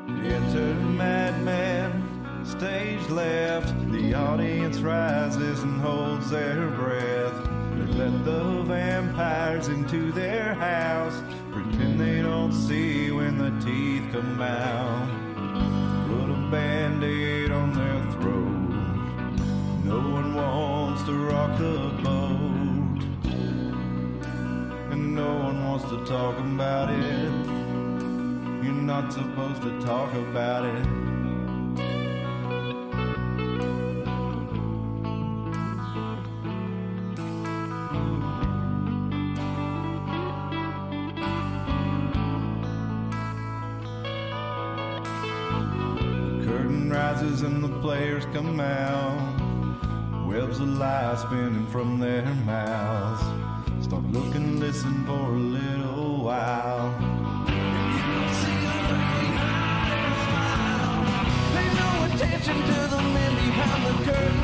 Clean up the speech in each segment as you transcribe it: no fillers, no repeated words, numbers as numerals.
Enter madman, stage left. The audience rises and holds their breath. They let the vampires into their house, pretend they don't see when the teeth come out. Put a band-aid on their throat. No one wants to rock the boat, and no one wants to talk about it. You're not supposed to talk about it. The curtain rises and the players come out. Webs of lies spinning from their mouths. Stop looking, listen for a little while. Attention to the men behind the curtain.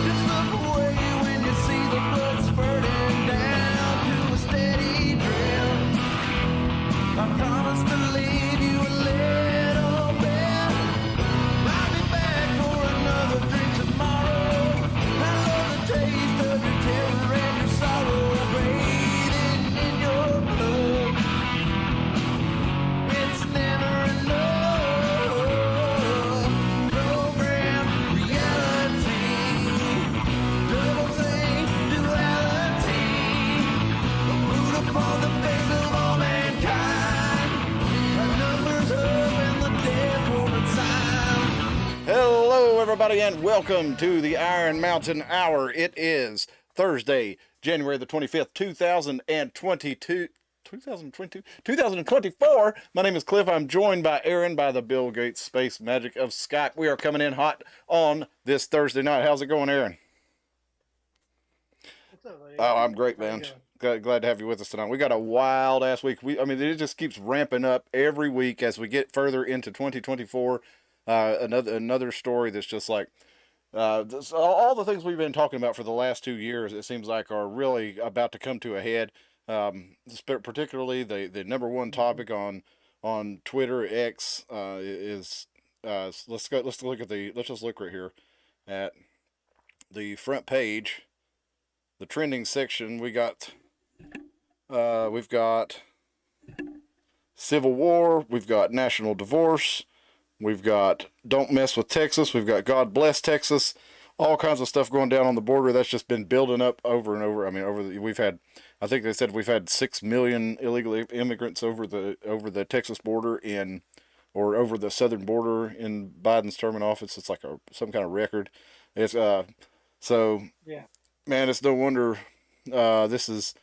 Just look away when you see the blood spurting down to a steady drip. I promise to leave you a little bit. I'll be back for another drink tomorrow. I love the taste of your terror and your sorrow bathing in your blood. It's never enough. Hello, everybody, and welcome to the Iron Mountain Hour. It is Thursday, January the 25th, 2024. My name is Cliff. I'm joined by Aaron by the Bill Gates Space Magic of Skype. We are coming in hot on this Thursday night. How's it going, Aaron? What's up, buddy? Oh, I'm great, man. Glad to have you with us tonight. We got a wild ass week. It just keeps ramping up every week as we get further into 2024. Another story that's just like all the things we've been talking about for the last 2 years. It seems like are really about to come to a head. Particularly the number one topic on Twitter X is let's just look right here at the front page, the trending section. We've got Civil War, we've got national divorce, we've got don't mess with Texas, we've got God bless Texas, all kinds of stuff going down on the border. That's just been building up over and over. I think they said we've had 6 million illegal immigrants over the Texas border or over the southern border in Biden's term in office. It's like some kind of record. It's so yeah, man, it's no wonder this is.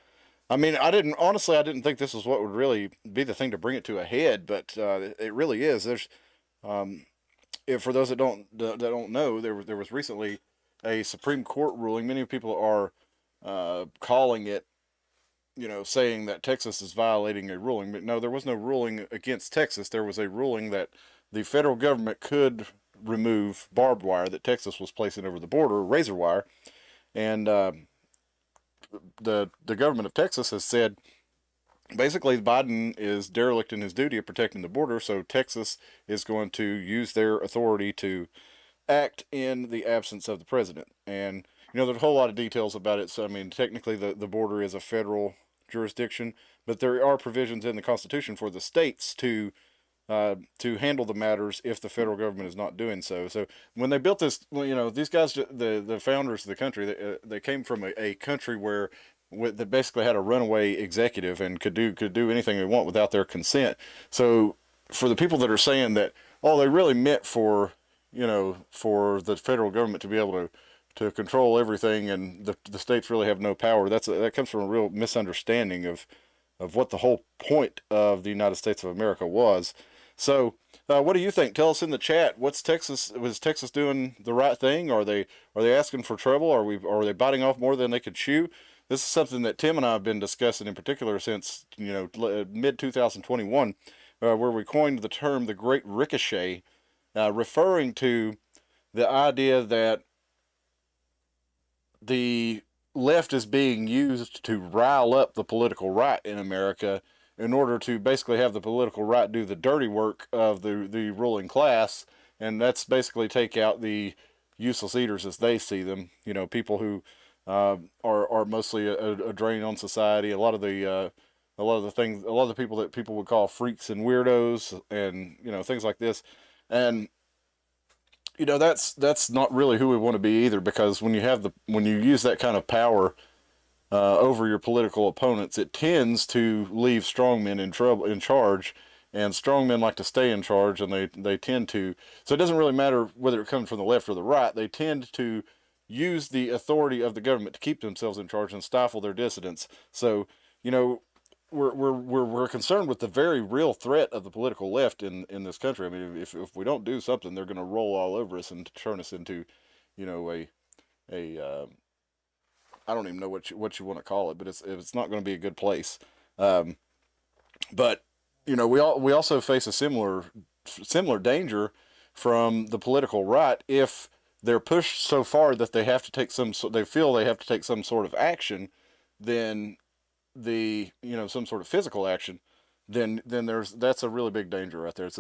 I didn't think this was what would really be the thing to bring it to a head, but it really is. There's, for those that don't know, there was recently a Supreme Court ruling. Many people are calling it, saying that Texas is violating a ruling, but no, there was no ruling against Texas. There was a ruling that the federal government could remove barbed wire that Texas was placing over the border, razor wire, and the government of Texas has said basically Biden is derelict in his duty of protecting the border, so Texas is going to use their authority to act in the absence of the president. And there's a whole lot of details about it. So technically the border is a federal jurisdiction, but there are provisions in the Constitution for the states to handle the matters if the federal government is not doing so. So when they built this, these guys, the founders of the country, they came from a country where they basically had a runaway executive and could do anything they want without their consent. So for the people that are saying that, they really meant for the federal government to be able to control everything and the states really have no power, that comes from a real misunderstanding of what the whole point of the United States of America was. So, what do you think? Tell us in the chat. Was Texas doing the right thing? Are they asking for trouble? Are they biting off more than they could chew? This is something that Tim and I have been discussing in particular since mid 2021, where we coined the term the Great Ricochet, referring to the idea that the left is being used to rile up the political right in America in order to basically have the political right do the dirty work of the ruling class, and that's basically take out the useless eaters as they see them. You know, people who are mostly a drain on society. A lot of the things, a lot of the people that people would call freaks and weirdos, and you know, things like this, and you know, that's not really who we want to be either, because when you use that kind of power over your political opponents, it tends to leave strongmen in charge, and strongmen like to stay in charge, and they tend to. So it doesn't really matter whether it comes from the left or the right. They tend to use the authority of the government to keep themselves in charge and stifle their dissidents. So you know, we're concerned with the very real threat of the political left in this country. I mean, if we don't do something, they're going to roll all over us and turn us into, you know, a I don't even know what you want to call it, but it's not going to be a good place. Um, but you know, we also face a similar danger from the political right if they're pushed so far that they feel they have to take some sort of action, then some sort of physical action, then that's a really big danger right there. It's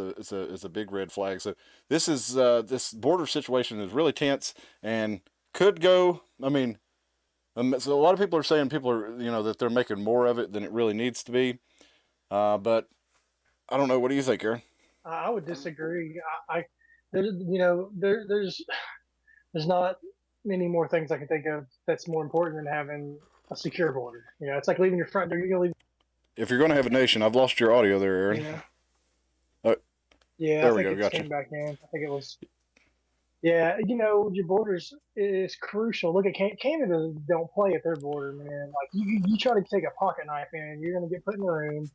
a big red flag. So this border situation is really tense and could go. I mean, so a lot of people are saying that they're making more of it than it really needs to be. But I don't know. What do you think, Aaron? I would disagree. There's not many more things I can think of that's more important than having a secure border. It's like leaving your front door. You're gonna leave. If you're going to have a nation, I've lost your audio there, You Aaron. know. Oh, Yeah, I there we think go. it Gotcha. came back in. I think it was. Yeah, your borders is crucial. Look at Canada. Don't play at their border, man. Like you try to take a pocket knife in, you're gonna get put in a room.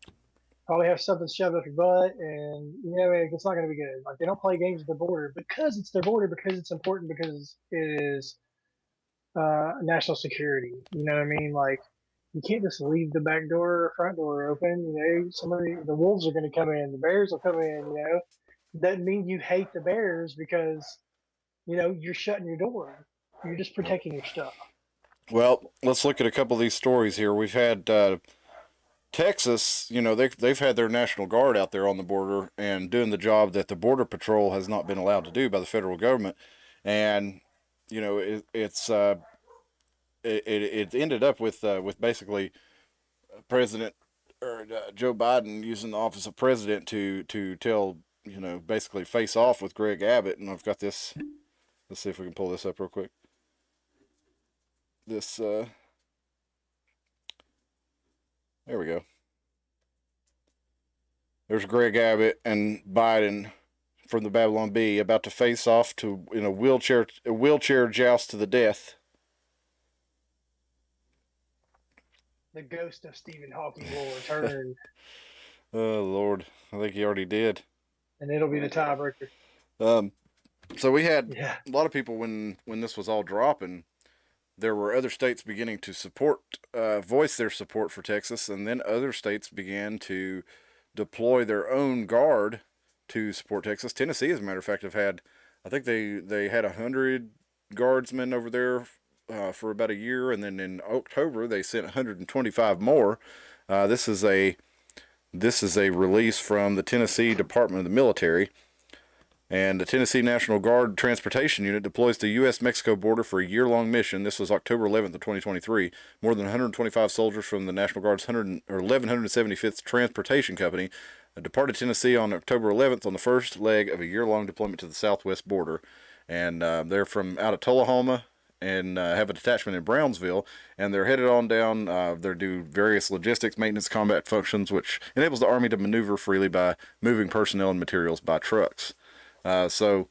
Probably have something shoved up your butt, and it's not going to be good. Like they don't play games at the border because it's their border, because it's important, because it is national security. You know what I mean? Like you can't just leave the back door or front door open. The wolves are going to come in, the bears will come in. Doesn't mean you hate the bears because you're shutting your door. You're just protecting your stuff. Well, let's look at a couple of these stories here. We've had Texas. You know, they've had their National Guard out there on the border and doing the job that the Border Patrol has not been allowed to do by the federal government, and you know it ended up with basically President or Joe Biden using the office of president to tell basically face off with Greg Abbott. And I've got this. Let's see if we can pull this up real quick. This There we go. There's Greg Abbott and Biden from the Babylon Bee about to face off to in a wheelchair joust to the death. The ghost of Stephen Hawking will return, Oh Lord, I think he already did. and it'll be the tiebreaker. Um, so we had Yeah. a lot of people when this was all dropping. There were other states beginning to voice their support for Texas, and then other states began to deploy their own guard to support Texas. Tennessee, as a matter of fact, I think they had 100 guardsmen over there for about a year, and then in October they sent 125 more. This is a release from the Tennessee Department of the Military. And the Tennessee National Guard Transportation Unit deploys to U.S.-Mexico border for a year-long mission. This was October 11th of 2023. More than 125 soldiers from the National Guard's 1175th Transportation Company departed Tennessee on October 11th on the first leg of a year-long deployment to the southwest border. And they're from out of Tullahoma and have a detachment in Brownsville. And they're headed on down. They do various logistics, maintenance, combat functions, which enables the Army to maneuver freely by moving personnel and materials by trucks. So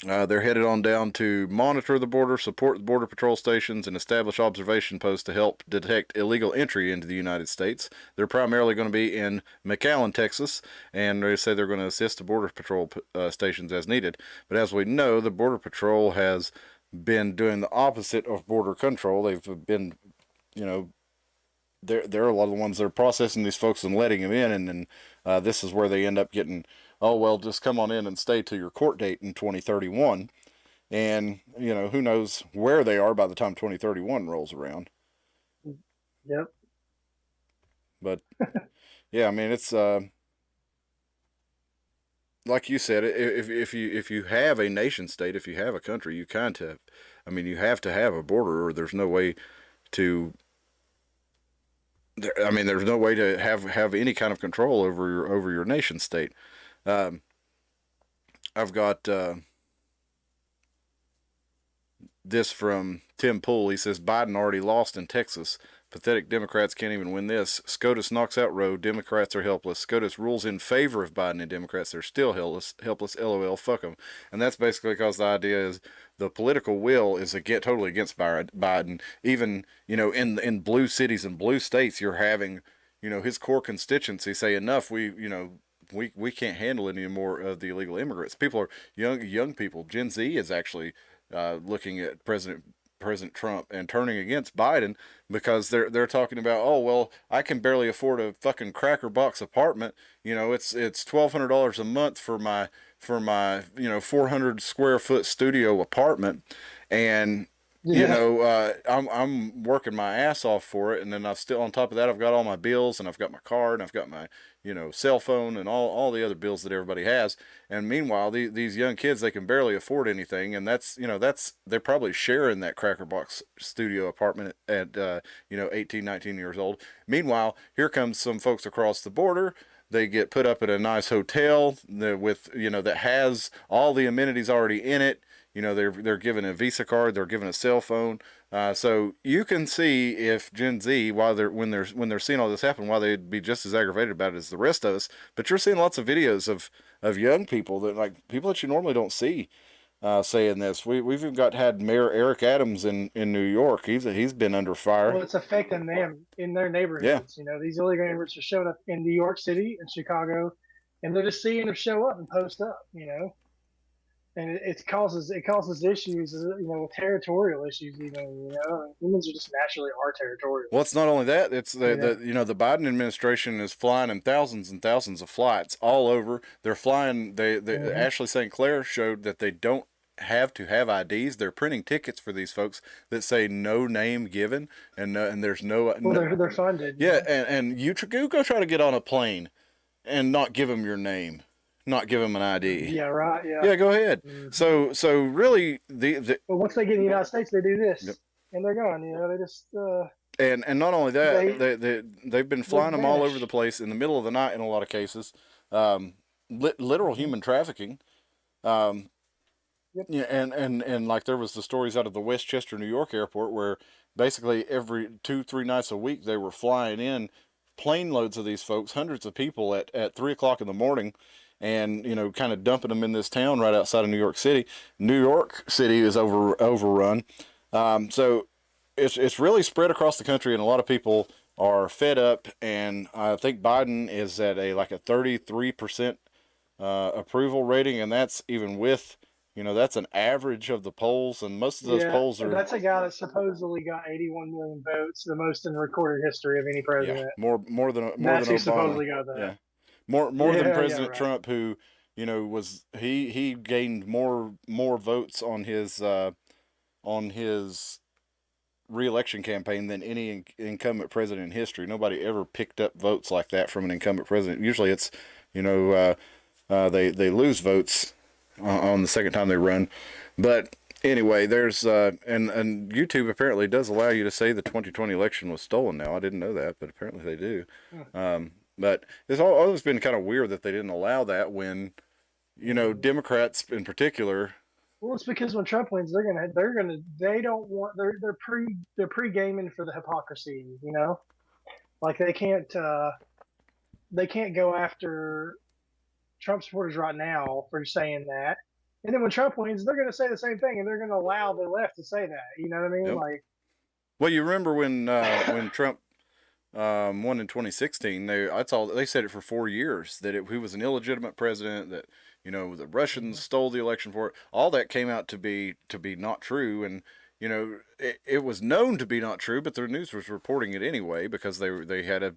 they're headed on down to monitor the border, support the border patrol stations, and establish observation posts to help detect illegal entry into the United States. They're primarily going to be in McAllen, Texas, and they say they're going to assist the border patrol stations as needed. But as we know, the border patrol has been doing the opposite of border control. They've been, they're a lot of the ones that are processing these folks and letting them in, and then this is where they end up getting, oh well, just come on in and stay till your court date in 2031, and who knows where they are by the time 2031 rolls around. Yep. But Yeah, I mean it's like you said, if you have a nation state, if you have a country, you kind of, I mean, you have to have a border, or there's no way to. I mean, there's no way to have any kind of control over your nation state. Um, I've got this from Tim Pool. He says Biden already lost in Texas. Pathetic Democrats can't even win this. SCOTUS knocks out Roe. Democrats are helpless. SCOTUS rules in favor of Biden and Democrats. They're still helpless. Helpless. LOL. Fuck them. And that's basically because the idea is the political will is totally against Biden. Even in blue cities and blue states, you're having his core constituency say enough. We can't handle any more of the illegal immigrants. People are young people. Gen Z is actually looking at President Trump and turning against Biden because they're talking about, oh well, I can barely afford a fucking cracker box apartment. It's $1,200 a month for my 400 square foot studio apartment, and I'm working my ass off for it, and then I've still on top of that I've got all my bills, and I've got my car, and I've got my cell phone, and all the other bills that everybody has. And meanwhile, these young kids, they can barely afford anything, and that's they're probably sharing that cracker box studio apartment at 18, 19 years old. Meanwhile, here comes some folks across the border. They get put up at a nice hotel with that has all the amenities already in it. They're given a Visa card, they're given a cell phone. So you can see if Gen Z, when they're seeing all this happen, why they'd be just as aggravated about it as the rest of us. But you're seeing lots of videos of young people people that you normally don't see saying this. We've even had Mayor Eric Adams in New York. He's been under fire. Well, it's affecting them in their neighborhoods. Yeah. These illegal immigrants are showing up in New York City and Chicago, and they're just seeing them show up and post up. And it causes issues, with territorial issues. Even humans are just naturally are territorial. Well, it's not only that; it's the Biden administration is flying in thousands and thousands of flights all over. They're flying. Ashley St. Clair showed that they don't have to have IDs. They're printing tickets for these folks that say no name given, and there's no. Well, they're funded. Yeah, and you go try to get on a plane, and not give them your name. Not give them an ID. Yeah, right. Yeah. Yeah, go ahead. Mm-hmm. So really, but once they get in the United States, they do this, yep. And they're gone. They just. And not only that, they've been flying them all over the place in the middle of the night in a lot of cases. Literal human trafficking. Yep. Yeah, and like there was the stories out of the Westchester, New York airport where basically every 2-3 nights a week they were flying in plane loads of these folks, hundreds of people at 3 o'clock in the morning. And kind of dumping them in this town right outside of New York City. New York City is overrun, so it's really spread across the country, and a lot of people are fed up. And I think Biden is at a 33% approval rating, and that's even with that's an average of the polls, and most of those polls are. That's a guy that supposedly got 81 million votes, the most in recorded history of any president. Yeah, more than Obama. Supposedly got that. Yeah. More than President Trump, who was he gained more votes on his re-election campaign than any incumbent president in history. Nobody ever picked up votes like that from an incumbent president. Usually it's they lose votes on the second time they run. But anyway, there's and YouTube apparently does allow you to say the 2020 election was stolen now. I didn't know that, but apparently they do. But it's always been kind of weird that they didn't allow that when, Democrats in particular. Well, it's because when Trump wins, they don't want they're pre-gaming for the hypocrisy, like they can't go after Trump supporters right now for saying that, and then when Trump wins, they're going to say the same thing, and they're going to allow the left to say that. You know what I mean? Yep. Well, you remember when Trump won in 2016, they said it for 4 years that he was an illegitimate president, that the Russians stole the election for it. All that came out to be not true, and it was known to be not true, but the news was reporting it anyway because they had a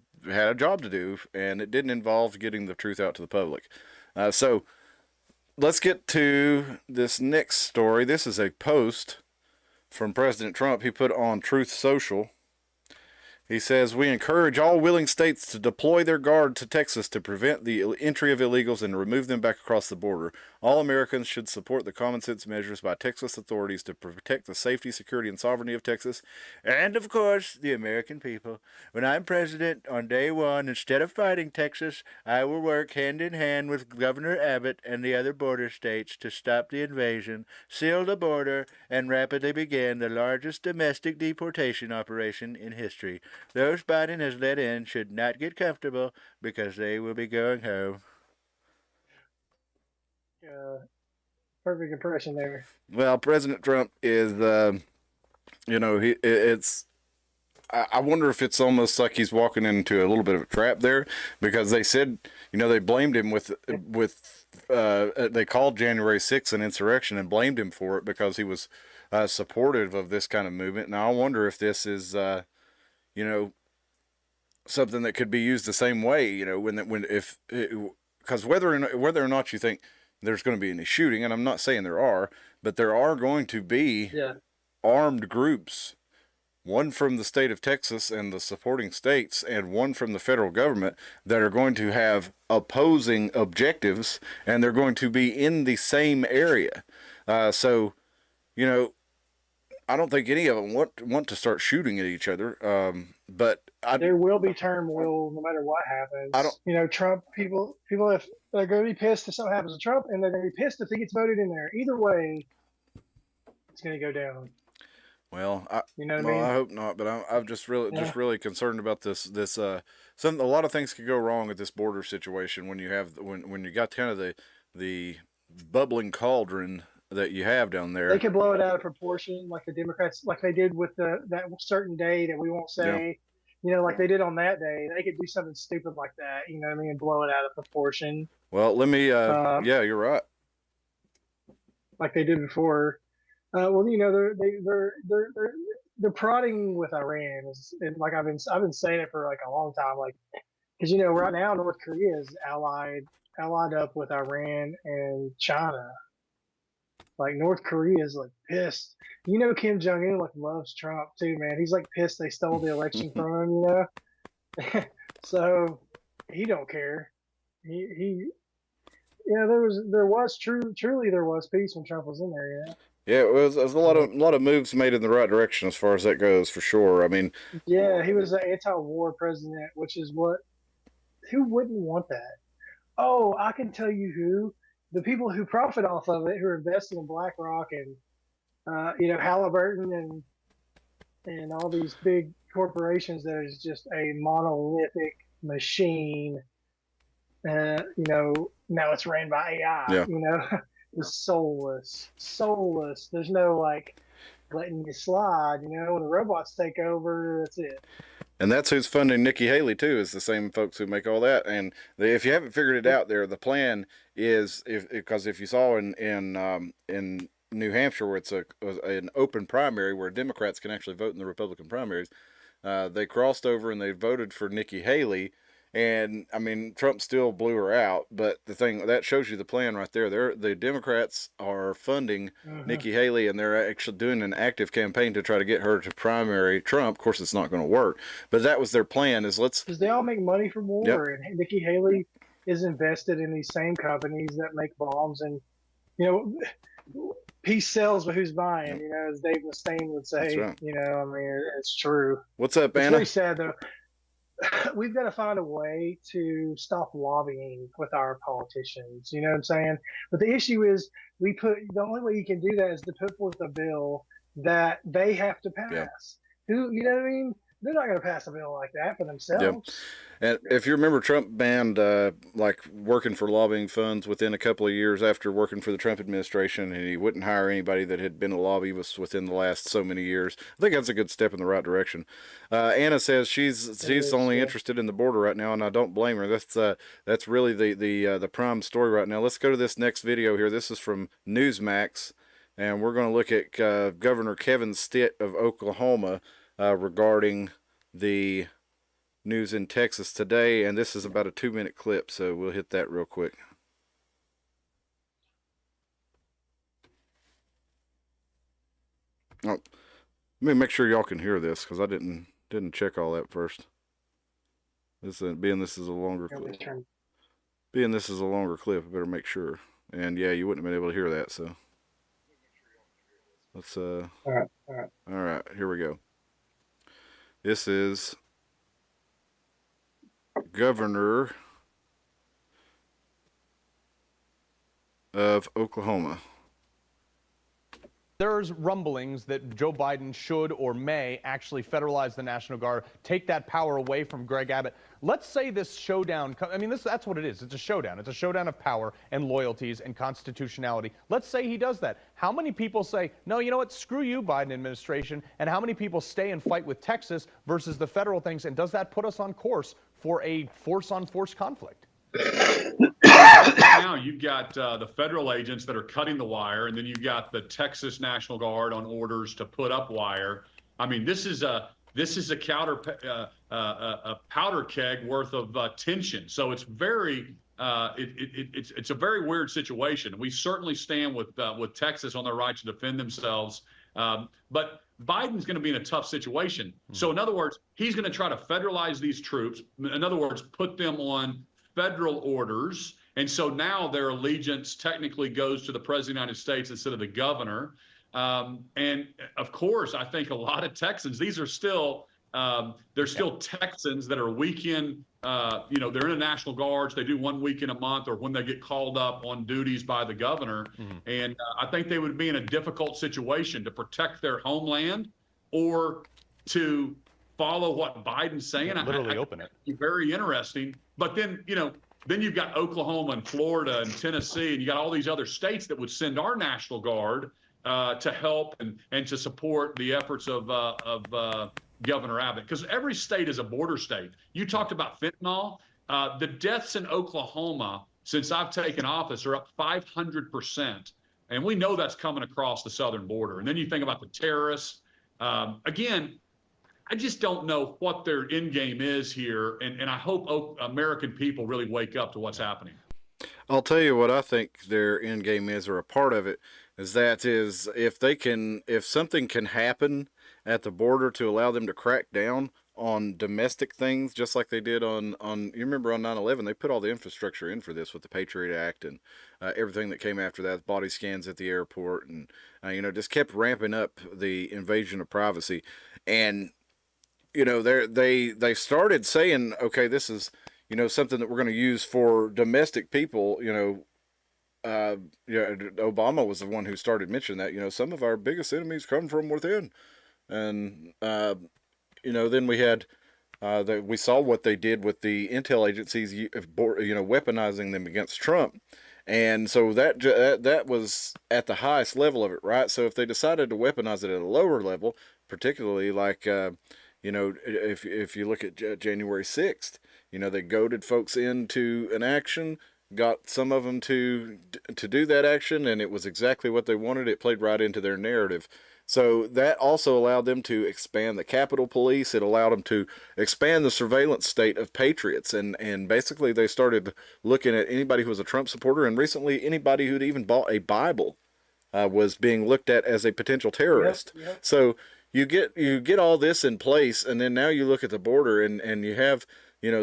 job to do, and it didn't involve getting the truth out to the public. So let's get to this next story. This is a post from President Trump he put on Truth Social. He says, we encourage all willing states to deploy their guard to Texas to prevent the entry of illegals and remove them back across the border. All Americans should support the common sense measures by Texas authorities to protect the safety, security, and sovereignty of Texas, and of course, the American people. When I'm president on day one, instead of fighting Texas, I will work hand in hand with Governor Abbott and the other border states to stop the invasion, seal the border, and rapidly begin the largest domestic deportation operation in history. Those Biden has let in should not get comfortable because they will be going home. Perfect impression there. Well, President Trump is, it's. I wonder if it's almost like he's walking into a little bit of a trap there, because they said, they blamed him they called January 6th an insurrection and blamed him for it because he was supportive of this kind of movement. Now I wonder if this is, something that could be used the same way, because whether or not you think there's going to be any shooting, and I'm not saying there are, but there are going to be armed groups, one from the state of Texas and the supporting states, and one from the federal government, that are going to have opposing objectives, and they're going to be in the same area. So, I don't think any of them want to start shooting at each other. But there will be turmoil no matter what happens. Trump people, if they're going to be pissed if something happens to Trump, and they're going to be pissed if he gets voted in there. Either way, it's going to go down. Well, I mean? hope not. But I'm just really concerned about this. A lot of things could go wrong with this border situation when you got kind of the bubbling cauldron that you have down there. They could blow it out of proportion, like the Democrats, like they did with that certain day that we won't say. Like they did on that day. They could do something stupid like that, and blow it out of proportion. Well, let me. Yeah, you're right. Like they did before. They're prodding with Iran, and like I've been saying it for like a long time, like because right now North Korea is allied up with Iran and China. Like North Korea is like pissed. Kim Jong-un like loves Trump too, man. He's like pissed they stole the election from him, So he don't care. There was peace when Trump was in there, Yeah, it was a lot of moves made in the right direction as far as that goes, for sure. I mean, yeah, he was an anti-war president, which is who wouldn't want that? Oh, I can tell you who. The people who profit off of it, who are invested in BlackRock and Halliburton and all these big corporations, that is just a monolithic machine. Now it's ran by AI. Yeah. It's soulless. There's no like letting you slide. When the robots take over, that's it. And that's who's funding Nikki Haley too, is the same folks who make all that. And if you haven't figured it out, the plan is because if you saw in New Hampshire, where it's an open primary where Democrats can actually vote in the Republican primaries, they crossed over and they voted for Nikki Haley. And I mean, Trump still blew her out, but the thing that shows you the plan right there. The Democrats are funding Nikki Haley, and they're actually doing an active campaign to try to get her to primary Trump. Of course, it's not going to work, but that was their plan. Because they all make money from war, and Nikki Haley is invested in these same companies that make bombs, and peace sells, but who's buying? As Dave Mustaine would say. That's right. It's true. What's up, Anna? It's very sad though. We've got to find a way to stop lobbying with our politicians. You know what I'm saying? But the issue is the only way you can do that is to put forth a bill that they have to pass. Yeah. Who, you know what I mean? They're not going to pass a bill like that for themselves. Yeah. And if you remember, Trump banned working for lobbying funds within a couple of years after working for the Trump administration, and he wouldn't hire anybody that had been a lobbyist within the last so many years. I think that's a good step in the right direction. Anna says she's only interested in the border right now, and I don't blame her. That's really the prime story right now. Let's go to this next video here. This is from Newsmax, and we're going to look at Governor Kevin Stitt of Oklahoma regarding the news in Texas today, and this is about a 2-minute clip, so we'll hit that real quick. Oh, let me make sure y'all can hear this, because I didn't Didn't check all that first. This this is a longer clip. Being this is a longer clip, I better make sure. And yeah, you wouldn't have been able to hear that, so let's All right. all right, here we go. This is Governor of Oklahoma. There's rumblings that Joe Biden should or may actually federalize the National Guard, take that power away from Greg Abbott. Let's say this showdown, I mean, that's what it is. It's a showdown. It's a showdown of power and loyalties and constitutionality. Let's say he does that. How many people say, no, you know what, screw you, Biden administration, and how many people stay and fight with Texas versus the federal things, and does that put us on course for a force-on-force conflict? Now you've got the federal agents that are cutting the wire, and then you've got the Texas National Guard on orders to put up wire. I mean, this is a powder keg worth of tension. So it's very it's a very weird situation. We certainly stand with Texas on their right to defend themselves, but Biden's going to be in a tough situation. So in other words, he's going to try to federalize these troops. In other words, put them on federal orders. And so now their allegiance technically goes to the president of the United States instead of the governor. And of course, I think a lot of Texans, these are still, they're still Texans that are weekend, they're in the National Guards. They do 1 week in a month or when they get called up on duties by the governor. And I think they would be in a difficult situation to protect their homeland or to follow what Biden's saying. Literally open it. Very interesting. But then, then you've got Oklahoma and Florida and Tennessee, and you got all these other states that would send our National Guard to help and to support the efforts of Governor Abbott. Because every state is a border state. You talked about fentanyl. The deaths in Oklahoma since I've taken office are up 500%. And we know that's coming across the southern border. And then you think about the terrorists. Again, I just don't know what their end game is here, and I hope American people really wake up to what's happening. I'll tell you what I think their end game is, or a part of it, is if something can happen at the border to allow them to crack down on domestic things, just like they did on you remember on 9/11, they put all the infrastructure in for this with the Patriot Act and everything that came after that, body scans at the airport, and just kept ramping up the invasion of privacy. And they started saying, okay, this is, something that we're going to use for domestic people. Obama was the one who started mentioning that, some of our biggest enemies come from within. And, then we had, we saw what they did with the intel agencies, weaponizing them against Trump. And so that was at the highest level of it, right? So if they decided to weaponize it at a lower level, particularly like, if you look at January 6th, they goaded folks into an action, got some of them to do that action, and it was exactly what they wanted. It played right into their narrative. So that also allowed them to expand the Capitol Police. It allowed them to expand the surveillance state of patriots. And basically they started looking at anybody who was a Trump supporter, and recently anybody who'd even bought a Bible was being looked at as a potential terrorist. Yep. So you get all this in place, and then now you look at the border, and you have,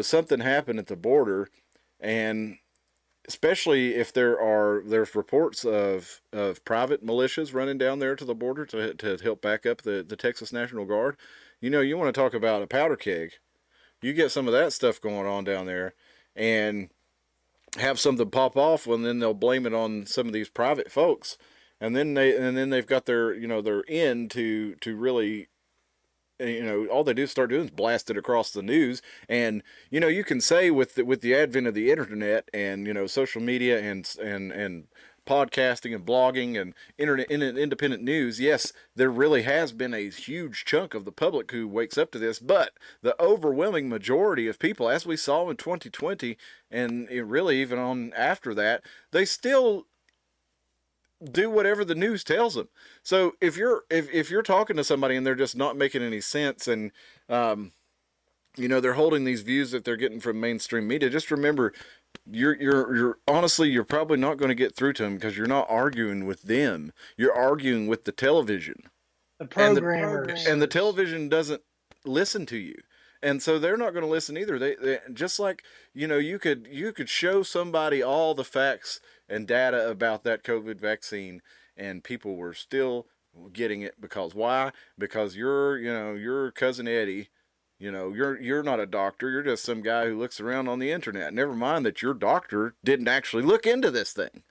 something happen at the border, and especially if there's reports of private militias running down there to the border to help back up the Texas National Guard. You want to talk about a powder keg. You get some of that stuff going on down there, and have something pop off, and then they'll blame it on some of these private folks. And then they've got their end to really, all they do is start doing is blast it across the news. And you can say with the advent of the internet and social media and podcasting and blogging and internet independent news, yes, there really has been a huge chunk of the public who wakes up to this, but the overwhelming majority of people, as we saw in 2020, and really even on after that, they still do whatever the news tells them. So if you're talking to somebody and they're just not making any sense, and they're holding these views that they're getting from mainstream media, just remember, you're honestly, you're probably not going to get through to them, because you're not arguing with them. You're arguing with the television. The programmers. And the television doesn't listen to you. And so they're not going to listen either. They just like, you could show somebody all the facts and data about that COVID vaccine, and people were still getting it because why? Because your cousin Eddie, you're not a doctor. You're just some guy who looks around on the internet. Never mind that your doctor didn't actually look into this thing.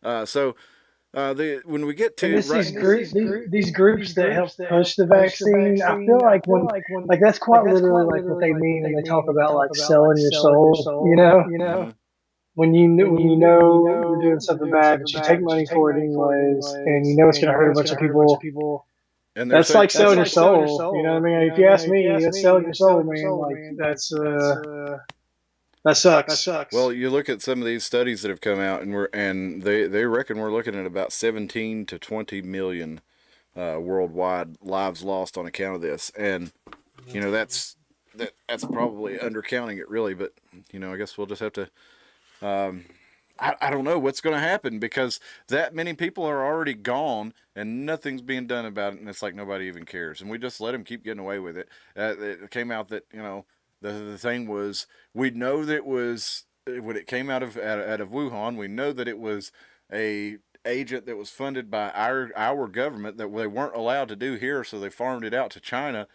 When we get to these groups that help push the vaccine, I feel like like that's quite literally like what they mean when they talk about like selling your soul. mm-hmm. When you know you're doing something bad, but you take money for it anyways, and you know it's going to hurt a bunch of people. And that's like selling your soul. You know what I mean? If you ask me, that's selling your soul, man. Like that's that sucks. Well, you look at some of these studies that have come out, and they reckon we're looking at about 17 to 20 million worldwide lives lost on account of this, and that's probably undercounting it really, but I guess we'll just have to. I don't know what's going to happen because that many people are already gone and nothing's being done about it, and it's like nobody even cares, and we just let them keep getting away with it. It came out that the thing was, we know that it was when it came out of Wuhan, we know that it was a agent that was funded by our government that they weren't allowed to do here, so they farmed it out to China,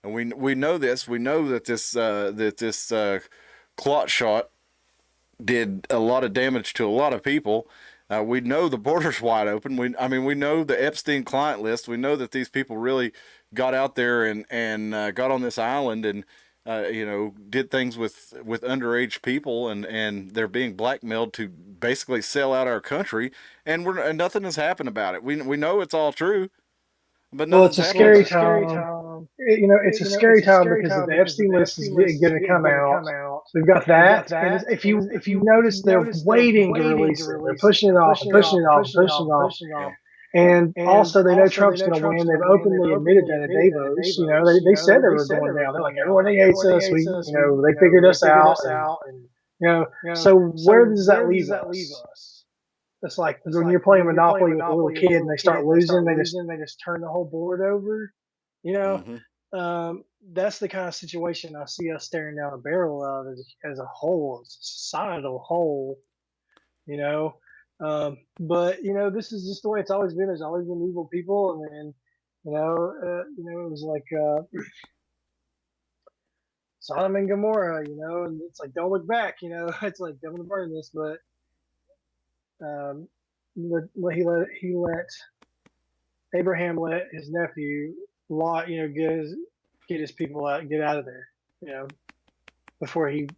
and we know this. We know that this clot shot did a lot of damage to a lot of people. We know the border's wide open. We know the Epstein client list. We know that these people really got out there and got on this island and did things with underage people, and they're being blackmailed to basically sell out our country, and nothing has happened about it. We know it's all true, but it's a scary time. It's a scary time because the Epstein list is going to come out. We've got that. And if you notice, they're waiting to release it. They're pushing it off, pushing it off. And also, they know Trump's going to win. They've openly admitted that at Davos. They said they were going down. They're like, everyone hates us. They figured us out. So where does that leave us? It's like when you're playing Monopoly with a little kid and they start losing, they just turn the whole board over. That's the kind of situation I see us staring down a barrel of as a whole, as a societal whole. But this is just the way it's always been. There's always been evil people, and it was like Sodom and Gomorrah, and it's like don't look back, it's like I'm gonna burn this, but Abraham let his nephew Lot, get his people out, get out of there, before he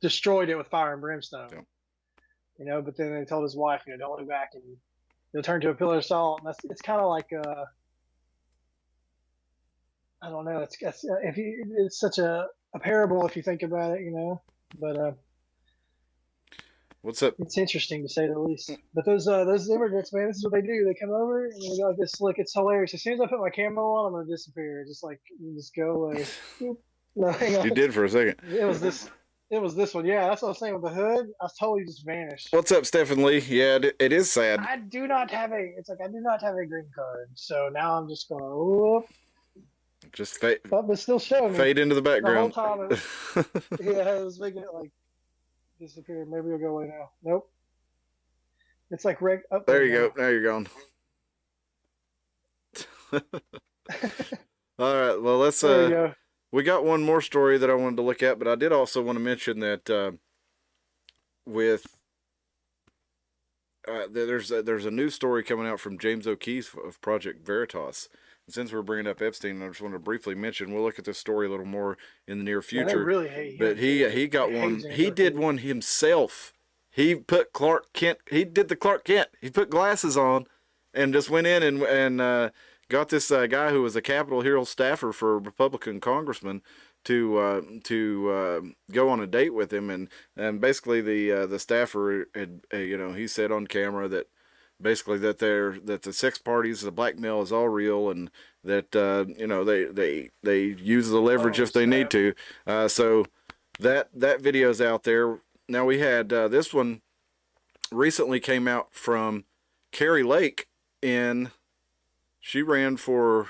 destroyed it with fire and brimstone. Yeah. But then they told his wife, don't look back, and you'll turn to a pillar of salt. And it's kind of like I don't know. It's such a parable if you think about it, But what's up? It's interesting to say the least. But those immigrants, man, this is what they do. They come over and they go like this. Look, it's hilarious. As soon as I put my camera on, I'm gonna disappear. Just go away. No, hang on. You did for a second. It was this one. Yeah, that's what I was saying with the hood. I totally just vanished. What's up, Stephen Lee? Yeah, it is sad. I do not have a green card. So now I'm just going, whoop. Just fade. But it's still showing me. Fade into the background. The whole time. It was making it disappear. Maybe it'll go away now. Nope. It's like there you go. Now you're gone. All right. Well, let's. We got one more story that I wanted to look at, but I did also want to mention that there's a new story coming out from James O'Keefe of Project Veritas. And since we're bringing up Epstein, I just want to briefly mention, we'll look at this story a little more in the near future. I really hate him. But he got one. He did one himself. He put Clark Kent. He did the Clark Kent. He put glasses on, and just went in and got this guy who was a Capitol Hill staffer for a Republican congressman to go on a date with him, and basically the staffer had he said on camera that basically that the sex parties, the blackmail is all real, and that they use the leverage if they need to. So that video's out there. Now we had this one recently came out from Carrie Lake she ran for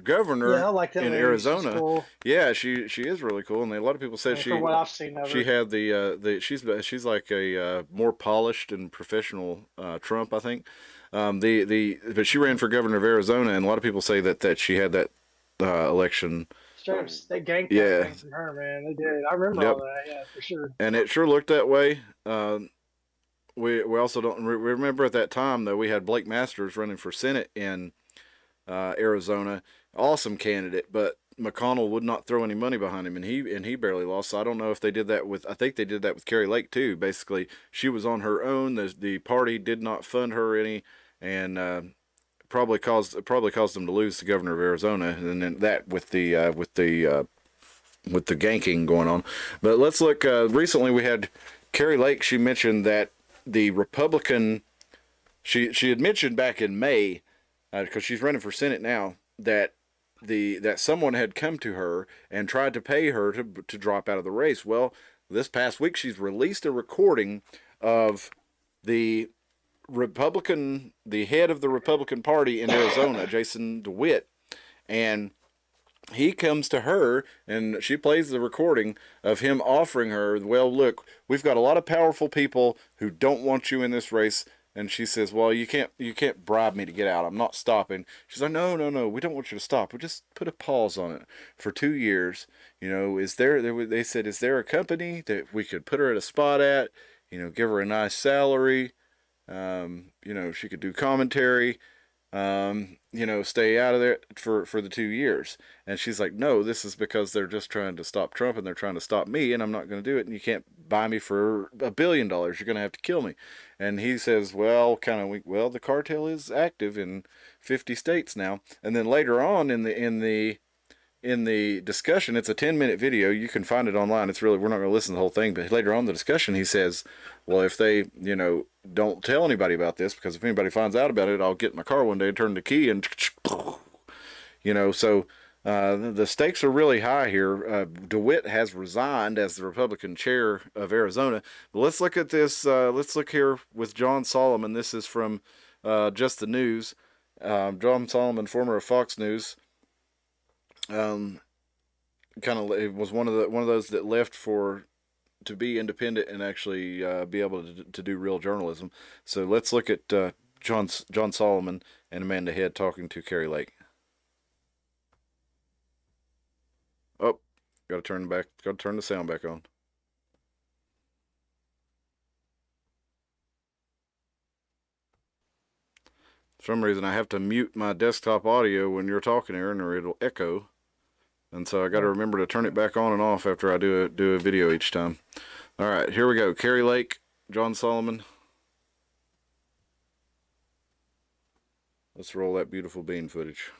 governor Yeah, I like that in lady. She's Arizona. cool. Yeah, she is really cool, and a lot of people said From what I've seen of she her. had the she's like a more polished and professional Trump, I think. But she ran for governor of Arizona, and a lot of people say that she had that election. Straight up, they ganked that Yeah. thing from her, man. They did. I remember Yep. all that. Yeah, for sure. And it sure looked that way. We also don't remember at that time though we had Blake Masters running for Senate in Arizona, awesome candidate, but McConnell would not throw any money behind him, and he barely lost. So I don't know if they did that with. I think they did that with Carrie Lake too. Basically, she was on her own. The party did not fund her any, and probably caused them to lose the governor of Arizona, and then that with the ganking going on. But let's look. Recently, we had Carrie Lake. She mentioned that the Republican. She had mentioned back in May, because she's running for Senate now, that someone had come to her and tried to pay her to drop out of the race. Well, this past week she's released a recording of the head of the Republican Party in Arizona, Jason DeWitt, and he comes to her and she plays the recording of him offering her, well, look, we've got a lot of powerful people who don't want you in this race. And she says, well, you can't bribe me to get out. I'm not stopping. She's like, no, we don't want you to stop. We just put a pause on it for 2 years. You know, they said, is there a company that we could put her at a spot at, you know, give her a nice salary. You know, she could do commentary, you know, stay out of there for the 2 years. And she's like, no, this is because they're just trying to stop Trump and they're trying to stop me, and I'm not going to do it. And you can't buy me for $1 billion. You're going to have to kill me. And he says, well, the cartel is active in 50 states now. And then later on in the discussion, it's a 10-minute video. You can find it online. We're not going to listen to the whole thing, but later on in the discussion, he says, well, if they, you know, don't tell anybody about this, because if anybody finds out about it, I'll get in my car one day and turn the key and, you know, so the stakes are really high here. DeWitt has resigned as the Republican chair of Arizona. But let's look at this. Let's look here with John Solomon. This is from Just the News. John Solomon, former of Fox News, kind of was one of those that left to be independent and actually be able to do real journalism. So let's look at John Solomon and Amanda Head talking to Carrie Lake. Oh, got to turn the sound back on. For some reason, I have to mute my desktop audio when you're talking, Aaron, or it'll echo. And so I got to remember to turn it back on and off after I do a video each time. All right, here we go. Carrie Lake, John Solomon. Let's roll that beautiful bean footage.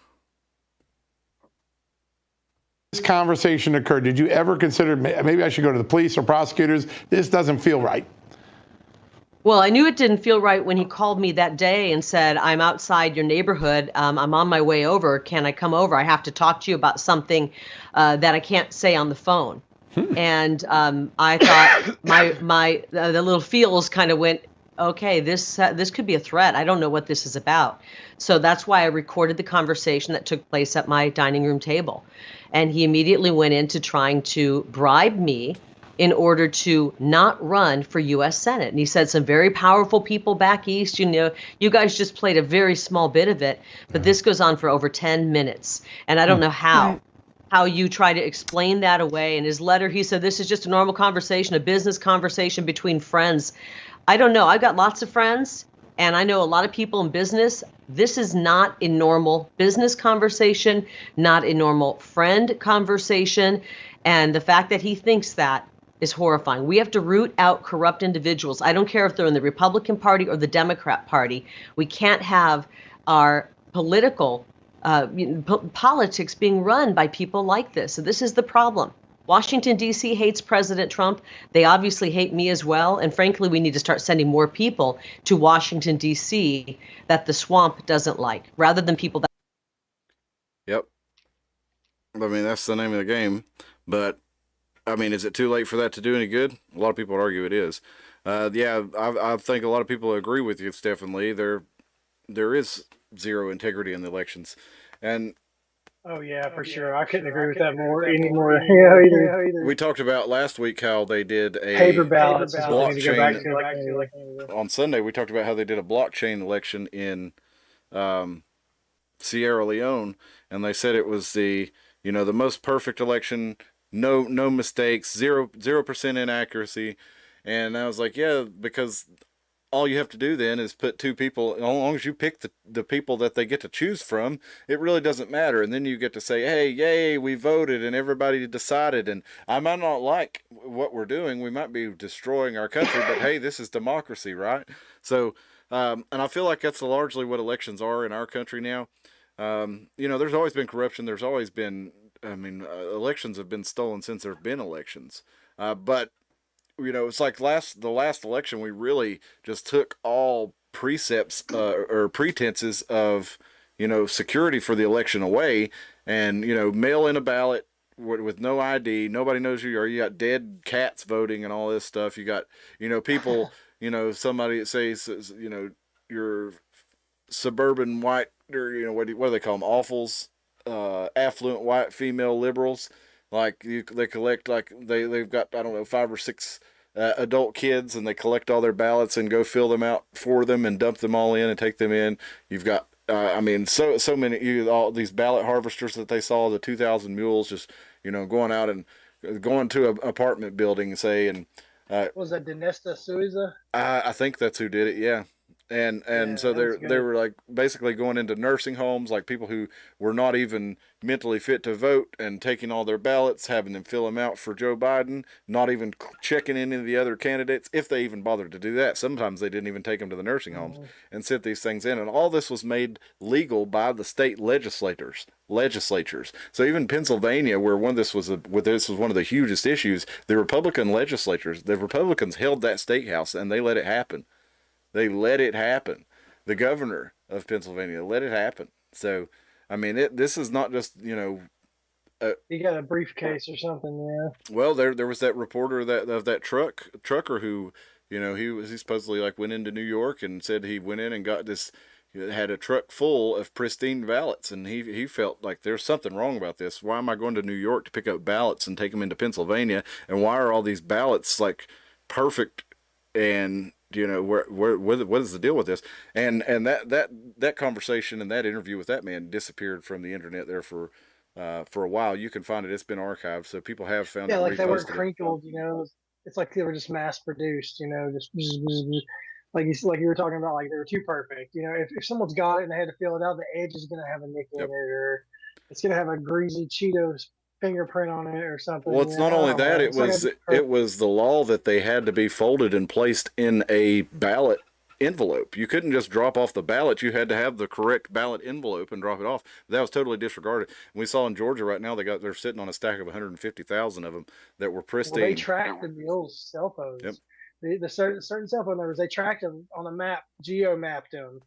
This conversation occurred. Did you ever consider maybe I should go to the police or prosecutors? This doesn't feel right. Well, I knew it didn't feel right when he called me that day and said, I'm outside your neighborhood. I'm on my way over. Can I come over? I have to talk to you about something that I can't say on the phone. And I thought the little feels kind of went, okay, this could be a threat. I don't know what this is about. So that's why I recorded the conversation that took place at my dining room table. And he immediately went into trying to bribe me in order to not run for U.S. Senate. And he said some very powerful people back east, you know, you guys just played a very small bit of it, but this goes on for over 10 minutes. And I don't know how you try to explain that away. In his letter, he said, this is just a normal conversation, a business conversation between friends. I don't know. I've got lots of friends, and I know a lot of people in business. This is not a normal business conversation, not a normal friend conversation. And the fact that he thinks that is horrifying. We have to root out corrupt individuals. I don't care if they're in the Republican Party or the Democrat Party. We can't have our political politics being run by people like this. So this is the problem. Washington, D.C. hates President Trump. They obviously hate me as well. And frankly, we need to start sending more people to Washington, D.C. that the swamp doesn't like, rather than people that. Yep. I mean, that's the name of the game. But, I mean, is it too late for that to do any good? A lot of people would argue it is. Yeah, I think a lot of people agree with you, Stephen Lee. There is zero integrity in the elections. And Oh yeah, for sure. I couldn't agree with that more anymore. Either. We talked about last week how they did Paper a ballots is what we need to go back blockchain to. Like Canada. on Sunday. We talked about how they did a blockchain election in Sierra Leone, and they said it was the most perfect election, no mistakes, 0% inaccuracy. And I was like, yeah, because all you have to do then is put two people, as long as you pick the people that they get to choose from, it really doesn't matter. And then you get to say, hey, yay, we voted and everybody decided. And I might not like what we're doing. We might be destroying our country, but hey, this is democracy, right? So, and I feel like that's largely what elections are in our country now. There's always been corruption. There's always been, elections have been stolen since there have been elections. But it's like the last election, we really just took all precepts or pretenses of, security for the election away, and, mail in a ballot with no ID. Nobody knows who you are. You got dead cats voting and all this stuff. You got, people, somebody that says, your suburban white, or, what do they call them? Awfuls, affluent white female liberals. Like they collect, like they've got, I don't know, 5 or 6 adult kids, and they collect all their ballots and go fill them out for them and dump them all in and take them in. You've got, so many, all these ballot harvesters that they saw, the 2,000 mules just, going out and going to an apartment building, say, and was that Dinesta Suiza? I think that's who did it. Yeah. And so they were like basically going into nursing homes, like people who were not even mentally fit to vote, and taking all their ballots, having them fill them out for Joe Biden, not even checking any of the other candidates, if they even bothered to do that. Sometimes they didn't even take them to the nursing homes and sent these things in. And all this was made legal by the state legislatures. So even Pennsylvania, where this was one of the hugest issues, the Republican legislatures, the Republicans held that state house and they let it happen. They let it happen. The governor of Pennsylvania let it happen. So, this is not just, he got a briefcase or something, yeah. Well, there was that reporter of that trucker who, he supposedly like went into New York and said he went in and got this, had a truck full of pristine ballots, and he felt like there's something wrong about this. Why am I going to New York to pick up ballots and take them into Pennsylvania? And why are all these ballots like perfect? And what is the deal with this? And that conversation and that interview with that man disappeared from the internet there for a while. You can find it; it's been archived, so people have found it. Yeah, like they weren't reposted it. crinkled, It's like they were just mass produced, just like you were talking about, like they were too perfect. If someone's got it and they had to fill it out, the edge is gonna have a nick in it, or it's gonna have a greasy Cheetos fingerprint on it or something. Well, it's not only that, it was the law that they had to be folded and placed in a ballot envelope. You couldn't just drop off the ballot. You had to have the correct ballot envelope and drop it off. That was totally disregarded. And we saw in Georgia right now, they're sitting on a stack of 150,000 of them that were pristine. Well, they tracked the old cell phones. Yep. The certain cell phone numbers, they tracked them on a map, geo-mapped them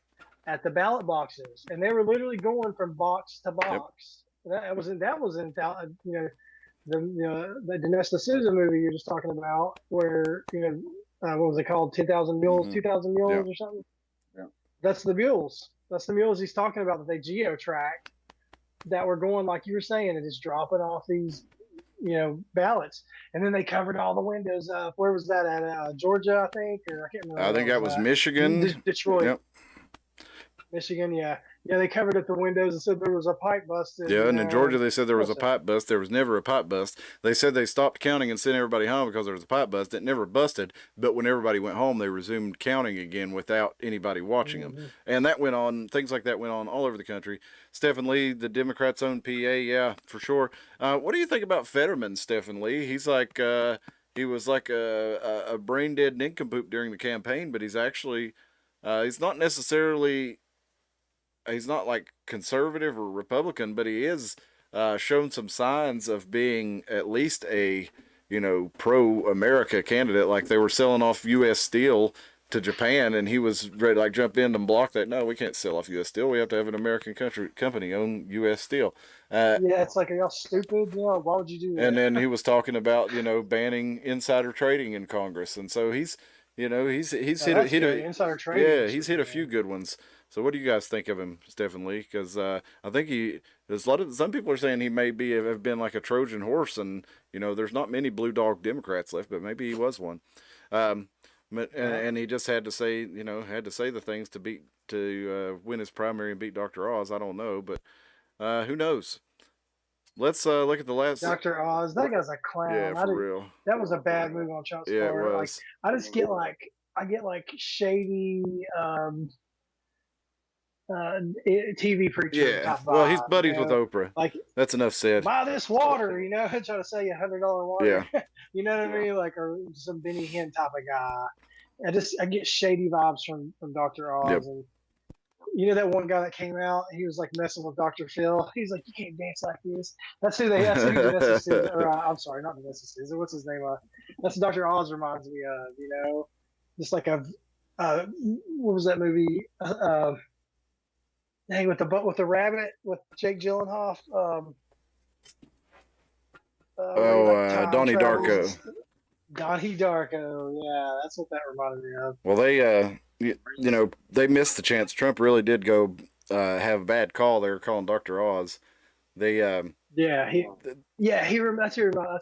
at the ballot boxes, and they were literally going from box to box. Yep. That was in the Dinesta Susan movie you're just talking about, where what was it called, 10,000 mules, 2,000 mules or something. Yeah, that's the mules. That's the mules he's talking about that they geo-tracked, that were going, like you were saying, and just dropping off these ballots, and then they covered all the windows up. Where was that at? Georgia, I think, or I can't remember. I think that was Michigan, Detroit. Yep. Michigan, yeah, they covered up the windows and said there was a pipe busted. Yeah, and in Georgia they said there was a pipe bust. There was never a pipe bust. They said they stopped counting and sent everybody home because there was a pipe bust. It never busted, but when everybody went home, they resumed counting again without anybody watching them. And that went on. Things like that went on all over the country. Stephen Lee, the Democrats' own PA, yeah, for sure. What do you think about Fetterman, Stephen Lee? He's like he was like a brain dead nincompoop during the campaign, but he's actually he's not necessarily. He's not like conservative or Republican, but he is shown some signs of being at least a, pro-America candidate. Like they were selling off U.S. steel to Japan, and he was ready to like jump in and block that. No, we can't sell off U.S. steel. We have to have an American company own U.S. steel. Yeah, it's like, are y'all stupid? Why would you do that? And then he was talking about, banning insider trading in Congress. And so he's You know, he's That's hit good. a Insider trading. yeah, is he's good, hit a man. few good ones. So what do you guys think of him, Stephen Lee? Because I think there's a lot of some people are saying he may be have been like a Trojan horse, and you know, there's not many blue dog Democrats left, but maybe he was one. Um, and he just had to say, you know, had to say the things to win his primary and beat Dr. Oz. I don't know, but who knows? Let's look at the last. Dr. Oz, that guy's a Yeah, clown. for real. That was a bad move on Trump's Yeah, it part. Like, was. I just get like, shady TV preacher Yeah. type Well, he's vibe. buddies with Oprah. Like, That's enough said. buy this water, try to sell you $100 water. Yeah. You know what I mean? Like, or some Benny Hinn type of guy. I get shady vibes from Dr. Oz. Yep. And you know that one guy that came out? He was like messing with Dr. Phil. He's like, you can't dance like this. That's who Vanessa Susan, or I'm sorry, not Vanessa Susan. What's his name? That's what Dr. Oz reminds me of. Just like what was that movie? Dang, with the rabbit with Jake Gyllenhaal. Donnie Darko. Donnie Darko. Yeah, that's what that reminded me of. Well, they they missed the chance. Trump really did go have a bad call there calling Dr. Oz. They That's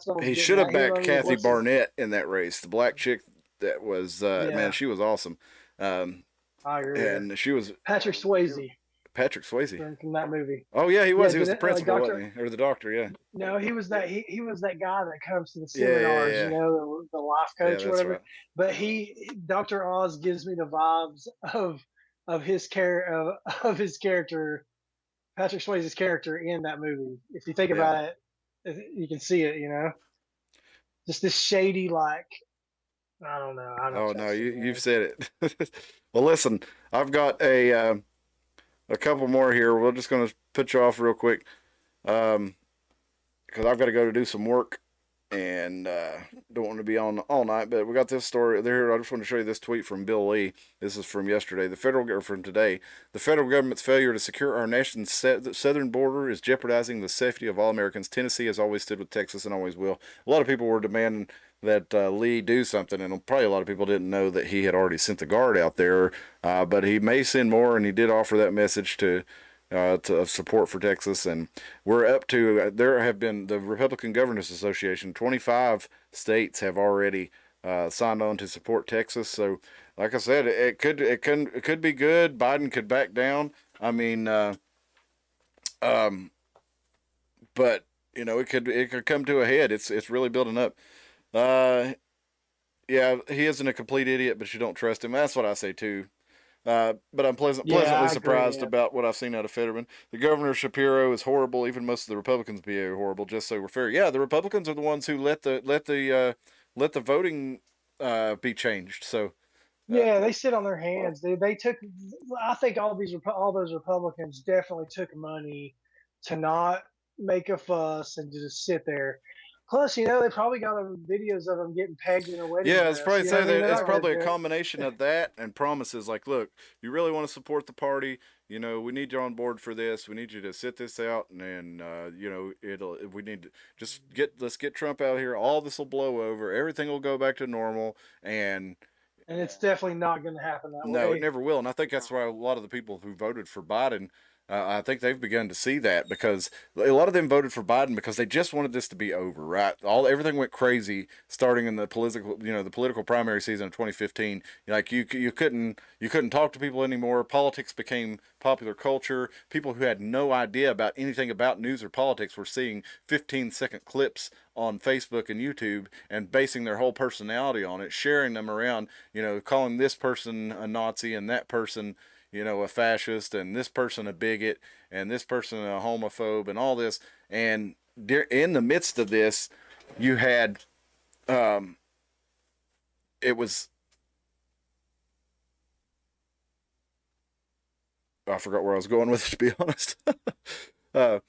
what he should have backed Kathy Barnett in that race. The black chick that was man, she was awesome. I agree. And she was Patrick Swayze Patrick Swayze from that movie. Oh yeah, he was. He was the Like principal, wasn't he? Or the doctor? Yeah. No, he was that. He was that guy that comes to the seminars. Yeah. The life coach or whatever. Right. But Dr. Oz gives me the vibes of his character, Patrick Swayze's character in that movie. If you think about it, you can see it. Just this shady, like, I don't know. Oh no, you've said it. Well, listen, I've got a couple more here. We're just going to put you off real quick because I've got to go to do some work and don't want to be on all night. But we got this story there. I just want to show you this tweet from Bill Lee. This is from yesterday. From today. The federal government's failure to secure our nation's southern border is jeopardizing the safety of all Americans. Tennessee has always stood with Texas and always will. A lot of people were demanding that Lee do something, and probably a lot of people didn't know that he had already sent the guard out there, but he may send more, and he did offer that message to support for Texas. And we're up to there have been the Republican Governors Association, 25 states have already signed on to support Texas. So like I said, it could be good. Biden could back down. I mean but it could come to a head. It's really building up. Yeah, he isn't a complete idiot, but you don't trust him. That's what I say too. But I'm pleasantly surprised about what I've seen out of Fetterman. The governor Shapiro is horrible. Even most of the Republicans are horrible. Just so we're fair, yeah, the Republicans are the ones who let the voting be changed. So yeah, they sit on their hands. They took. I think all those Republicans definitely took money to not make a fuss and to just sit there. Plus, they probably got videos of them getting pegged in a wedding yeah, dress. it's probably it's probably a good. combination of that and promises like, look, you really want to support the party, we need you on board for this. We need you to sit this out, and we need to let's get Trump out of here. All this will blow over. Everything will go back to normal, and it's definitely not going to happen that way. No, it never will. And I think that's why a lot of the people who voted for Biden, I think they've begun to see that, because a lot of them voted for Biden because they just wanted this to be over, right? Everything went crazy starting in the political primary season of 2015. Like you couldn't talk to people anymore. Politics became popular culture. People who had no idea about anything about news or politics were seeing 15-second clips on Facebook and YouTube and basing their whole personality on it, sharing them around, calling this person a Nazi and that person a fascist, and this person a bigot, and this person a homophobe, and all this. And in the midst of this, you had, it was, I forgot where I was going with it, to be honest. But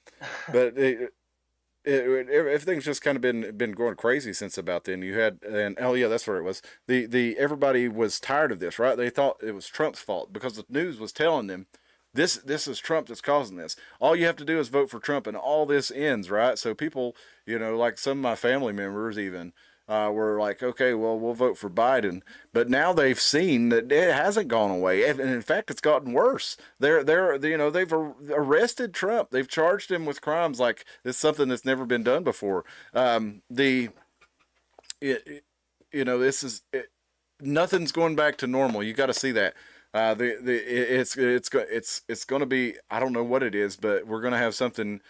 everything's just kind of been going crazy since about then. You had, and oh yeah, that's where it was. Everybody was tired of this, right? They thought it was Trump's fault because the news was telling them this is Trump that's causing this. All you have to do is vote for Trump and all this ends, right? So people, like some of my family members even, were like, okay, well, we'll vote for Biden. But now they've seen that it hasn't gone away, and in fact, it's gotten worse. They've arrested Trump. They've charged him with crimes like it's something that's never been done before. This is nothing's going back to normal. You got to see that. It's going to be, I don't know what it is, but we're going to have something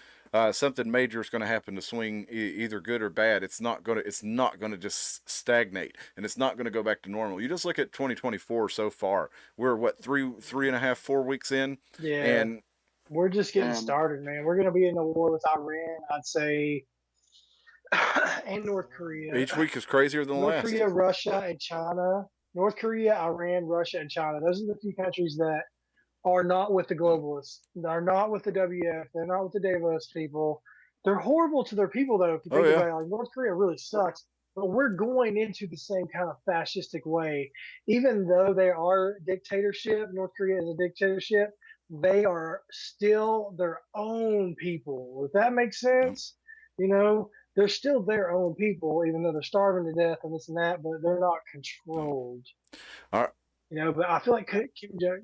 major is going to happen to swing either good or bad. It's not going to just stagnate, and it's not going to go back to normal. You just look at 2024 so far. We're what, 3.5, 4 weeks in, Yeah, and we're just getting started, man. We're going to be in a war with Iran, I'd say, and North Korea. each week is crazier than the North last. Korea, Russia, and China. North Korea, Iran, Russia, and China. Those are the few countries that are not with the globalists. They're not with the WF. They're not with the Davos people. They're horrible to their people, though. If you think about it, like North Korea really sucks. But we're going into the same kind of fascistic way. Even though they are dictatorship, North Korea is a dictatorship, they are still their own people. If that makes sense, they're still their own people, even though they're starving to death and this and that, but they're not controlled. All right. But I feel like Kim Jong.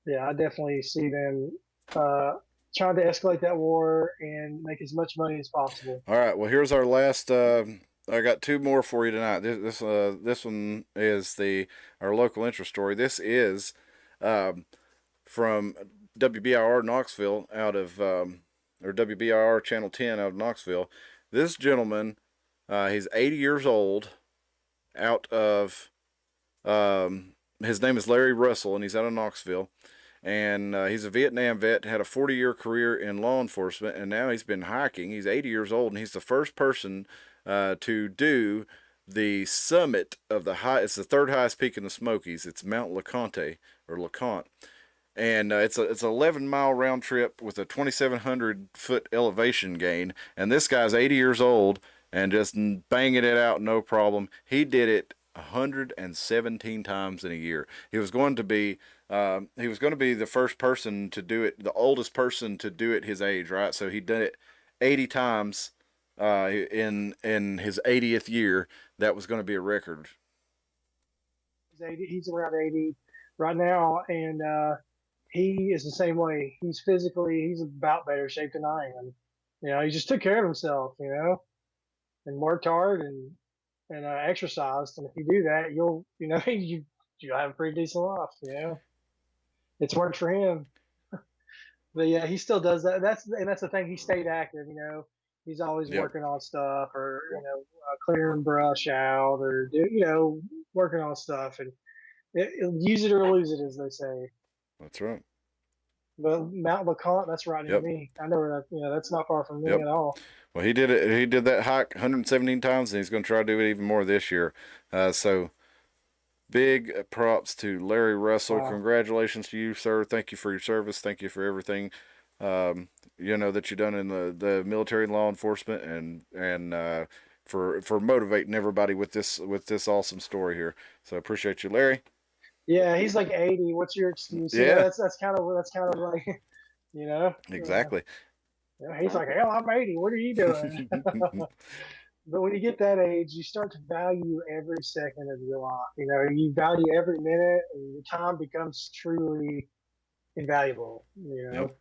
Yeah, I definitely see them trying to escalate that war and make as much money as possible. All right. Well, here's our last. I got two more for you tonight. This one is our local interest story. This is from WBIR Knoxville or WBIR Channel 10 out of Knoxville. This gentleman, he's 80 years old. His name is Larry Russell, and he's out of Knoxville. And he's a Vietnam vet, had a 40-year career in law enforcement, and now he's been hiking. He's 80 years old, and he's the first person to do the summit of it's the third highest peak in the Smokies. It's Mount LeConte, or LeConte. And it's an 11-mile round trip with a 2,700-foot elevation gain. And this guy's 80 years old and just banging it out, no problem. He did it 117 times in a year. He was going to be the first person to do it, the oldest person to do it his age, right? So he did it 80 times in his 80th year. That was going to be a record. He's around 80 right now, and he is the same way. He's about better shape than I am. He just took care of himself, and worked hard and exercised. And if you do that, you'll have a pretty decent life. It's worked for him. But yeah, he still does that. That's the thing. He stayed active. He's always working on stuff, or clearing brush out, or working on stuff, and use it or lose it, as they say. That's right. But Mount LeConte, that's right near me. I know where that. That's not far from me at all. Well, he did it. He did that hike 117 times, and he's going to try to do it even more this year. So big props to Larry Russell. Wow. Congratulations to you, sir. Thank you for your service. Thank you for everything that you've done in the military and law enforcement, and for motivating everybody with this awesome story here. So I appreciate you, Larry. Yeah, he's like 80. What's your excuse? Yeah, that's kind of like, Exactly. He's like, hell, I'm 80. What are you doing? But when you get that age, you start to value every second of your life. You value every minute, and your time becomes truly invaluable. Yep.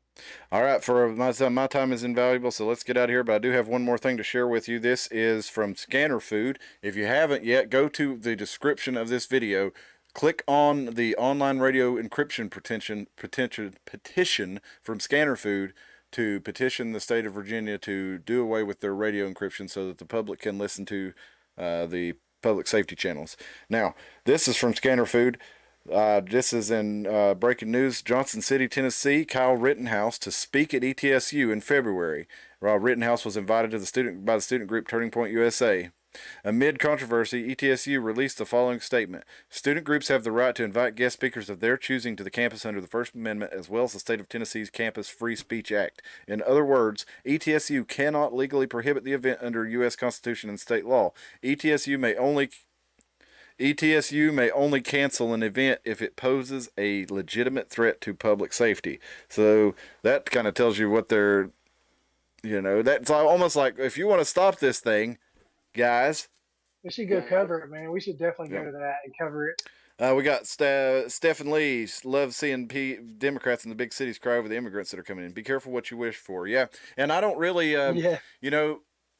All right, for my time is invaluable, so let's get out of here. But I do have one more thing to share with you. This is from Scanner Food. If you haven't yet, go to the description of this video. Click on the online radio encryption petition from Scanner Food to petition the state of Virginia to do away with their radio encryption so that the public can listen to the public safety channels. Now, this is from Scanner Food. This is in breaking news. Johnson City, Tennessee, Kyle Rittenhouse to speak at ETSU in February. Rittenhouse was invited by the student group Turning Point USA. Amid controversy, ETSU released the following statement. Student groups have the right to invite guest speakers of their choosing to the campus under the First Amendment, as well as the state of Tennessee's Campus Free Speech Act. In other words, ETSU cannot legally prohibit the event under U.S. Constitution and state law. ETSU ETSU may only cancel an event if it poses a legitimate threat to public safety. So that kind of tells you what they're, that's almost like, if you want to stop this thing, guys. We should go cover it, man. We should definitely go to that and cover it. We got Stephen Lee. Love seeing Democrats in the big cities cry over the immigrants that are coming in. Be careful what you wish for. Yeah, and I don't really, a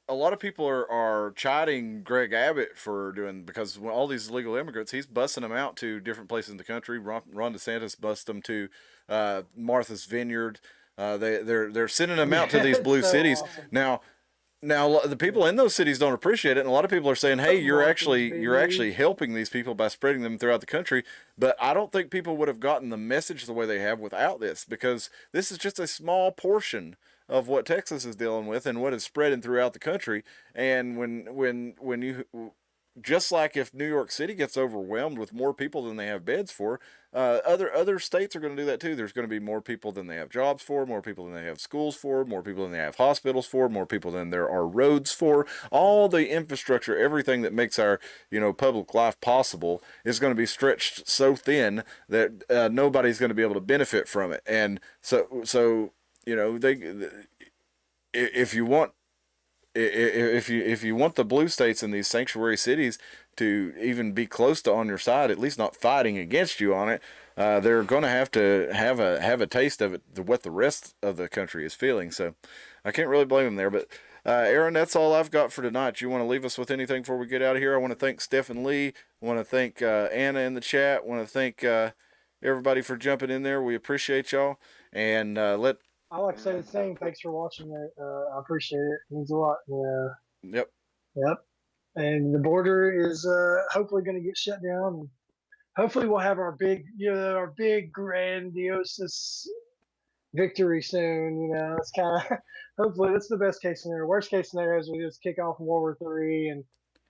lot of people are chiding Greg Abbott for doing, because all these illegal immigrants, he's busting them out to different places in the country. Ron DeSantis bussed them to Martha's Vineyard. They're sending them out to these blue cities. Awesome. Now the people in those cities don't appreciate it, and a lot of people are saying, "Hey, you're actually helping these people by spreading them throughout the country." But I don't think people would have gotten the message the way they have without this, because this is just a small portion of what Texas is dealing with and what is spreading throughout the country. And when you, just like if New York City gets overwhelmed with more people than they have beds for, other states are going to do that too. There's going to be more people than they have jobs for, more people than they have schools for, more people than they have hospitals for, more people than there are roads for. All the infrastructure, everything that makes our public life possible is going to be stretched so thin that nobody's going to be able to benefit from it. And so if you want the blue states in these sanctuary cities to even be close to on your side, at least not fighting against you on it, they're going to have a taste of it, what the rest of the country is feeling. So I can't really blame them there. But Aaron, that's all I've got for tonight. You want to leave us with anything before we get out of here? I want to thank Stephen Lee. I want to thank Anna in the chat. I want to thank everybody for jumping in there. We appreciate y'all. And I like to say the same. Thanks for watching it. I appreciate it. It means a lot. Yep. And the border is hopefully going to get shut down. And hopefully we'll have our big grandiose victory soon. It's kind of hopefully that's the best case scenario. Worst case scenario is we just kick off World War III and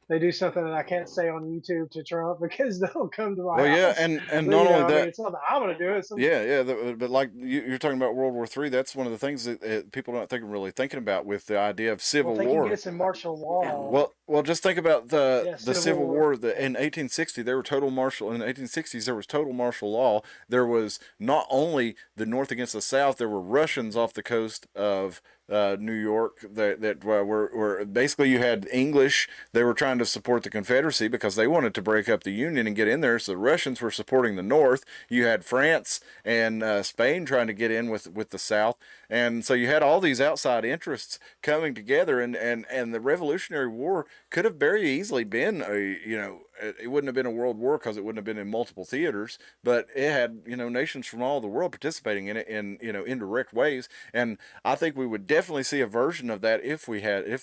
they do something that I can't say on YouTube to Trump because they'll come to my house. Yeah, and not only that, it's not that I'm going to do it. But like you're talking about World War III, that's one of the things that people don't really thinking about with the idea of civil war. They can get us in martial law. Well, just think about the Civil War. In 1860, there were total martial. In the 1860s, there was total martial law. There was not only the North against the South. There were Russians off the coast of New York that were basically, you had English. They were trying to support the Confederacy because they wanted to break up the Union and get in there. So the Russians were supporting the North. You had France and Spain trying to get in with the South. And so you had all these outside interests coming together, and the Revolutionary War could have very easily been it wouldn't have been a world war because it wouldn't have been in multiple theaters, but it had nations from all the world participating in it in indirect ways. And I think we would definitely see a version of that if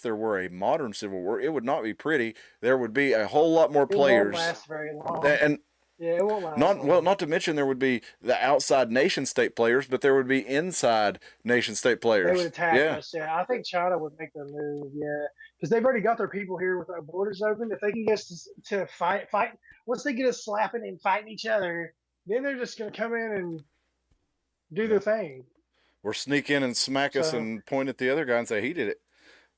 there were a modern civil war. It would not be pretty. There would be a whole lot more players. It won't last very long. And yeah, it won't last. Not to mention there would be the outside nation state players, but there would be inside nation state players. They would attack us. Yeah, I think China would make their move. Yeah, because they've already got their people here with our borders open. If they can get us to fight, once they get us slapping and fighting each other, then they're just going to come in and do their thing. Or sneak in and smack us and point at the other guy and say he did it.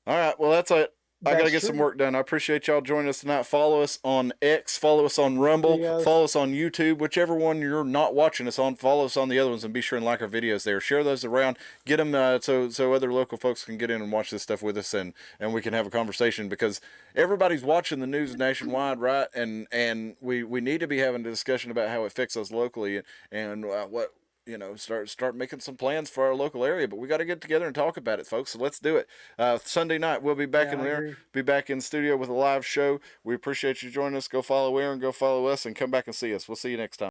All right, well that's it. I got to get some work done. I appreciate y'all joining us tonight. Follow us on X, follow us on Rumble, follow us on YouTube, whichever one you're not watching us on, follow us on the other ones, and be sure and like our videos there. Share those around, get them so other local folks can get in and watch this stuff with us, and we can have a conversation, because everybody's watching the news nationwide, right? And we need to be having a discussion about how it affects us locally, and what start making some plans for our local area. But we got to get together and talk about it, folks. So let's do it. Sunday night we'll be back in studio with a live show. We appreciate you joining us. Go follow Aaron, go follow us, and come back and see us. We'll see you next time.